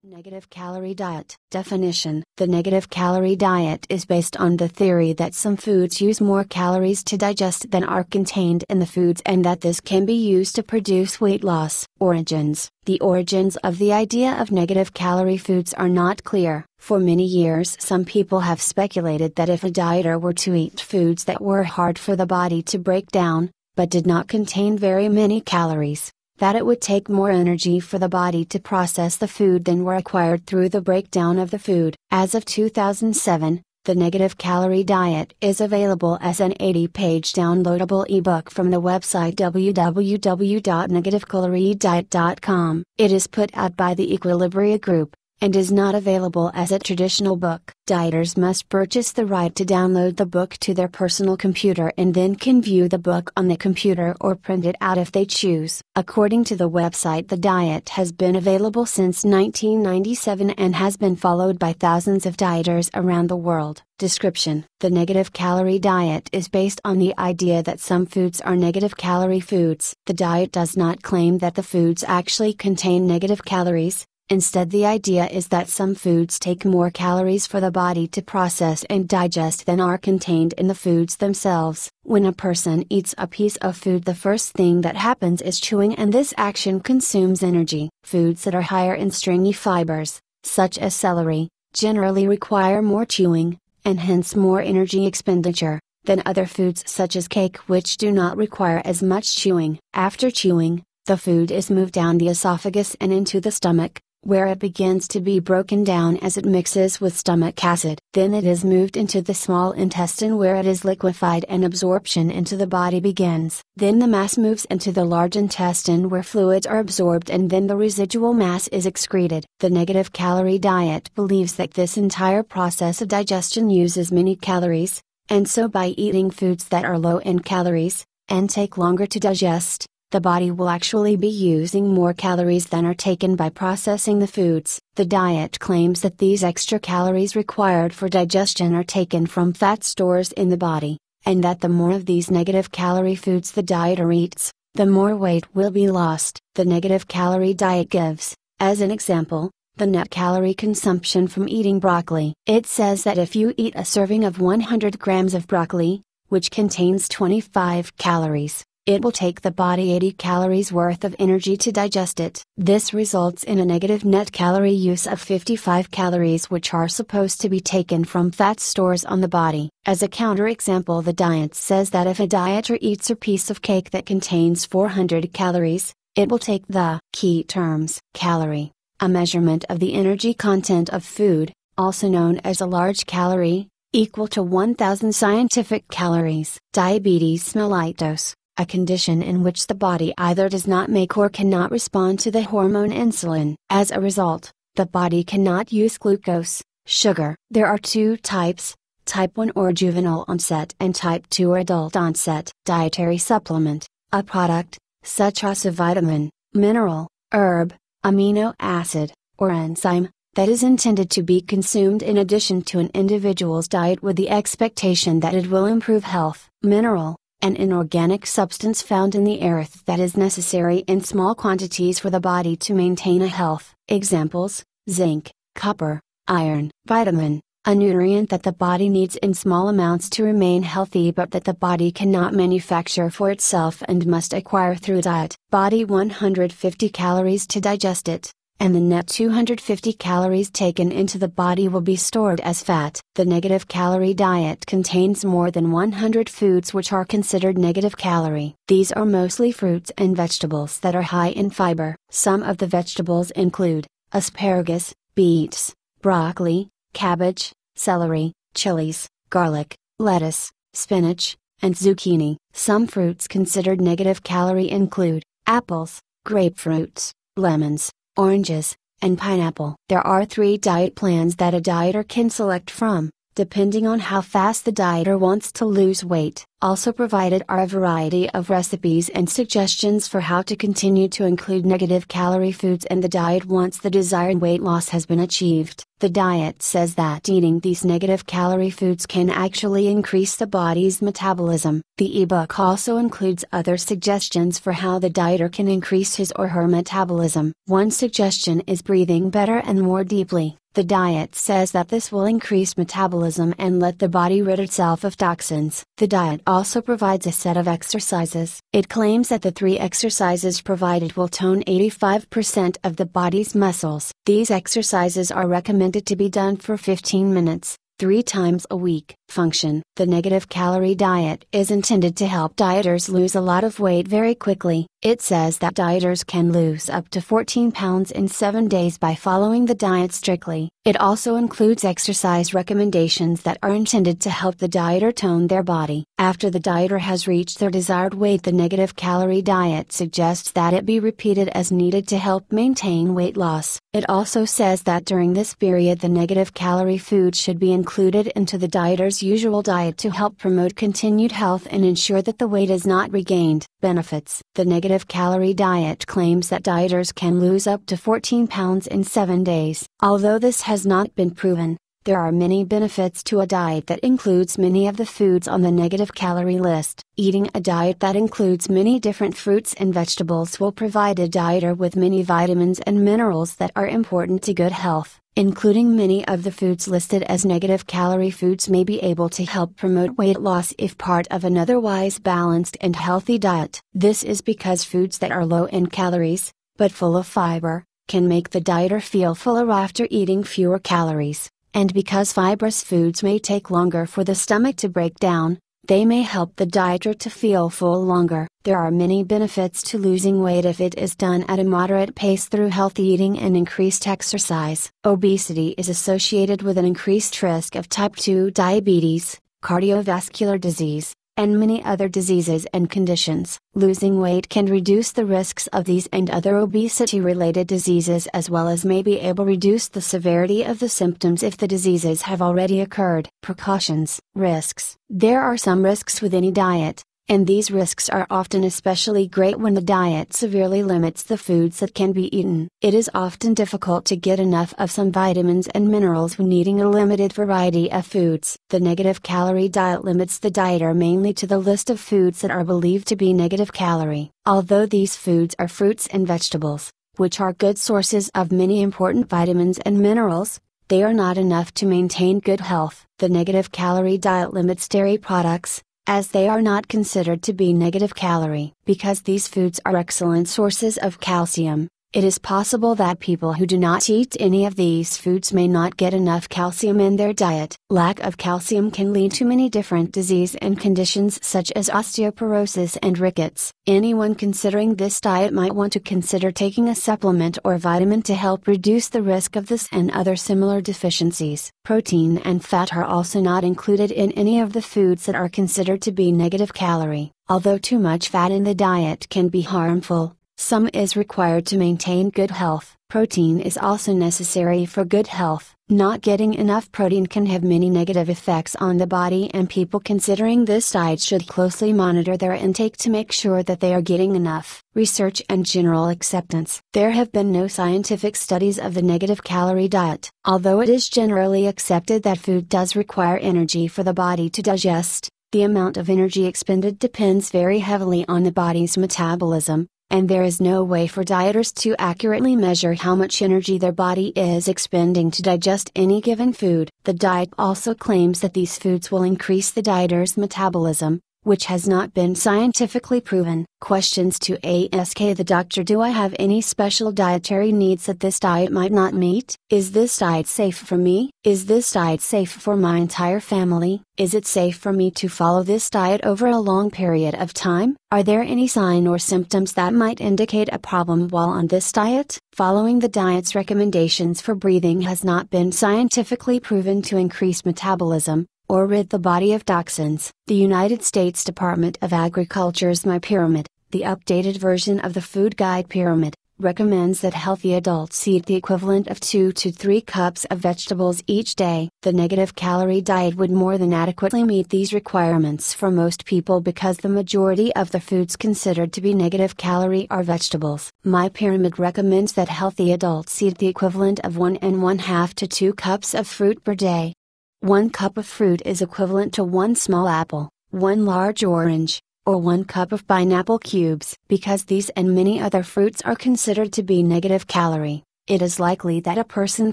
Negative calorie diet. Definition: the negative calorie diet is based on the theory that some foods use more calories to digest than are contained in the foods and that this can be used to produce weight loss. Origins: the origins of the idea of negative calorie foods are not clear. For many years, some people have speculated that if a dieter were to eat foods that were hard for the body to break down, but did not contain very many calories, that it would take more energy for the body to process the food than were acquired through the breakdown of the food. As of 2007, the Negative Calorie Diet is available as an 80-page downloadable ebook from the website www.negativecaloriediet.com. It is put out by the Equilibria Group, and is not available as a traditional book. Dieters must purchase the right to download the book to their personal computer and then can view the book on the computer or print it out if they choose. According to the website, the diet has been available since 1997 and has been followed by thousands of dieters around the world. Description: the negative calorie diet is based on the idea that some foods are negative calorie foods. The diet does not claim that the foods actually contain negative calories. Instead, the idea is that some foods take more calories for the body to process and digest than are contained in the foods themselves. When a person eats a piece of food, the first thing that happens is chewing, and this action consumes energy. Foods that are higher in stringy fibers, such as celery, generally require more chewing, and hence more energy expenditure, than other foods such as cake, which do not require as much chewing. After chewing, the food is moved down the esophagus and into the stomach, where it begins to be broken down as it mixes with stomach acid. Then it is moved into the small intestine, where it is liquefied and absorption into the body begins. Then the mass moves into the large intestine, where fluids are absorbed, and then the residual mass is excreted. The negative calorie diet believes that this entire process of digestion uses many calories, and so by eating foods that are low in calories, and take longer to digest, the body will actually be using more calories than are taken by processing the foods. The diet claims that these extra calories required for digestion are taken from fat stores in the body, and that the more of these negative calorie foods the dieter eats, the more weight will be lost. The negative calorie diet gives, as an example, the net calorie consumption from eating broccoli. It says that if you eat a serving of 100 grams of broccoli, which contains 25 calories, it will take the body 80 calories worth of energy to digest it. This results in a negative net calorie use of 55 calories, which are supposed to be taken from fat stores on the body. As a counterexample, the diet says that if a dieter eats a piece of cake that contains 400 calories, it will take the key terms: calorie, a measurement of the energy content of food, also known as a large calorie, equal to 1000 scientific calories. Diabetes mellitus, a condition in which the body either does not make or cannot respond to the hormone insulin. As a result, the body cannot use glucose, sugar. There are two types: type 1 or juvenile onset and type 2 or adult onset. Dietary supplement, a product, such as a vitamin, mineral, herb, amino acid, or enzyme, that is intended to be consumed in addition to an individual's diet with the expectation that it will improve health. Mineral, an inorganic substance found in the earth that is necessary in small quantities for the body to maintain a health. Examples: zinc, copper, iron. Vitamin, a nutrient that the body needs in small amounts to remain healthy but that the body cannot manufacture for itself and must acquire through diet. Body 150 calories to digest it, and the net 250 calories taken into the body will be stored as fat. The negative calorie diet contains more than 100 foods which are considered negative calorie. These are mostly fruits and vegetables that are high in fiber. Some of the vegetables include asparagus, beets, broccoli, cabbage, celery, chilies, garlic, lettuce, spinach, and zucchini. Some fruits considered negative calorie include apples, grapefruits, lemons, oranges, and pineapple. There are 3 diet plans that a dieter can select from. depending on how fast the dieter wants to lose weight. Also provided are a variety of recipes and suggestions for how to continue to include negative calorie foods in the diet once the desired weight loss has been achieved. The diet says that eating these negative calorie foods can actually increase the body's metabolism. The ebook also includes other suggestions for how the dieter can increase his or her metabolism. One suggestion is breathing better and more deeply. The diet says that this will increase metabolism and let the body rid itself of toxins. The diet also provides a set of exercises. It claims that the 3 exercises provided will tone 85% of the body's muscles. These exercises are recommended to be done for 15 minutes, 3 times a week. Function: the negative calorie diet is intended to help dieters lose a lot of weight very quickly. It says that dieters can lose up to 14 pounds in 7 days by following the diet strictly. It also includes exercise recommendations that are intended to help the dieter tone their body. After the dieter has reached their desired weight, the negative calorie diet suggests that it be repeated as needed to help maintain weight loss. It also says that during this period the negative calorie food should be included into the dieter's usual diet to help promote continued health and ensure that the weight is not regained. Benefits: the negative calorie diet claims that dieters can lose up to 14 pounds in 7 days. Although this has not been proven, there are many benefits to a diet that includes many of the foods on the negative calorie list. Eating a diet that includes many different fruits and vegetables will provide a dieter with many vitamins and minerals that are important to good health. Including many of the foods listed as negative calorie foods may be able to help promote weight loss if part of an otherwise balanced and healthy diet. This is because foods that are low in calories, but full of fiber, can make the dieter feel fuller after eating fewer calories. And because fibrous foods may take longer for the stomach to break down, they may help the dieter to feel full longer. There are many benefits to losing weight if it is done at a moderate pace through healthy eating and increased exercise. Obesity is associated with an increased risk of type 2 diabetes, cardiovascular disease, and many other diseases and conditions. Losing weight can reduce the risks of these and other obesity-related diseases, as well as may be able to reduce the severity of the symptoms if the diseases have already occurred. Precautions. Risks. There are some risks with any diet, and these risks are often especially great when the diet severely limits the foods that can be eaten. It is often difficult to get enough of some vitamins and minerals when eating a limited variety of foods. The negative calorie diet limits the dieter mainly to the list of foods that are believed to be negative calorie. Although these foods are fruits and vegetables, which are good sources of many important vitamins and minerals, they are not enough to maintain good health. The negative calorie diet limits dairy products, as they are not considered to be negative calorie. Because these foods are excellent sources of calcium, it is possible that people who do not eat any of these foods may not get enough calcium in their diet. Lack of calcium can lead to many different diseases and conditions such as osteoporosis and rickets. Anyone considering this diet might want to consider taking a supplement or vitamin to help reduce the risk of this and other similar deficiencies. Protein and fat are also not included in any of the foods that are considered to be negative calorie. Although too much fat in the diet can be harmful, some is required to maintain good health. Protein is also necessary for good health. Not getting enough protein can have many negative effects on the body, and people considering this diet should closely monitor their intake to make sure that they are getting enough. Research and general acceptance. There have been no scientific studies of the negative calorie diet. Although it is generally accepted that food does require energy for the body to digest, the amount of energy expended depends very heavily on the body's metabolism, and there is no way for dieters to accurately measure how much energy their body is expending to digest any given food. The diet also claims that these foods will increase the dieter's metabolism, which has not been scientifically proven. Questions to ask the doctor: do I have any special dietary needs that this diet might not meet? Is this diet safe for me? Is this diet safe for my entire family? Is it safe for me to follow this diet over a long period of time? Are there any signs or symptoms that might indicate a problem while on this diet? Following the diet's recommendations for breathing has not been scientifically proven to increase metabolism or rid the body of toxins. The United States Department of Agriculture's My Pyramid, the updated version of the Food Guide Pyramid, recommends that healthy adults eat the equivalent of 2 to 3 cups of vegetables each day. The negative calorie diet would more than adequately meet these requirements for most people because the majority of the foods considered to be negative calorie are vegetables. My Pyramid recommends that healthy adults eat the equivalent of 1½ to 2 cups of fruit per day. 1 cup of fruit is equivalent to 1 small apple, 1 large orange, or 1 cup of pineapple cubes. Because these and many other fruits are considered to be negative calorie, it is likely that a person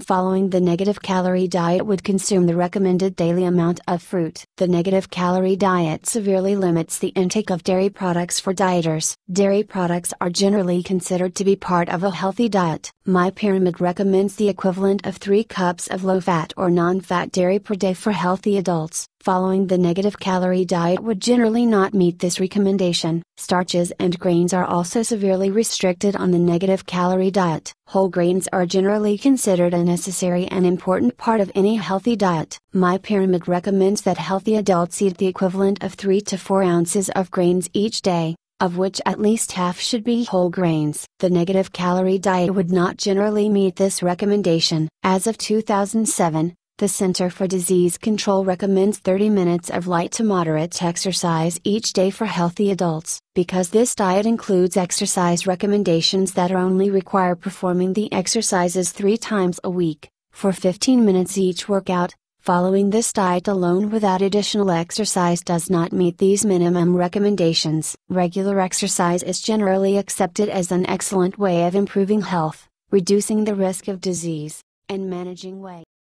following the negative calorie diet would consume the recommended daily amount of fruit. The negative calorie diet severely limits the intake of dairy products for dieters. Dairy products are generally considered to be part of a healthy diet. My Pyramid recommends the equivalent of 3 cups of low-fat or non-fat dairy per day for healthy adults. Following the negative calorie diet would generally not meet this recommendation. Starches and grains are also severely restricted on the negative calorie diet. Whole grains are generally considered a necessary and important part of any healthy diet. My Pyramid recommends that healthy adults eat the equivalent of 3 to 4 ounces of grains each day, of which at least half should be whole grains. The negative calorie diet would not generally meet this recommendation. As of 2007, the Center for Disease Control recommends 30 minutes of light to moderate exercise each day for healthy adults. Because this diet includes exercise recommendations that only require performing the exercises 3 times a week, for 15 minutes each workout, following this diet alone without additional exercise does not meet these minimum recommendations. Regular exercise is generally accepted as an excellent way of improving health, reducing the risk of disease, and managing weight.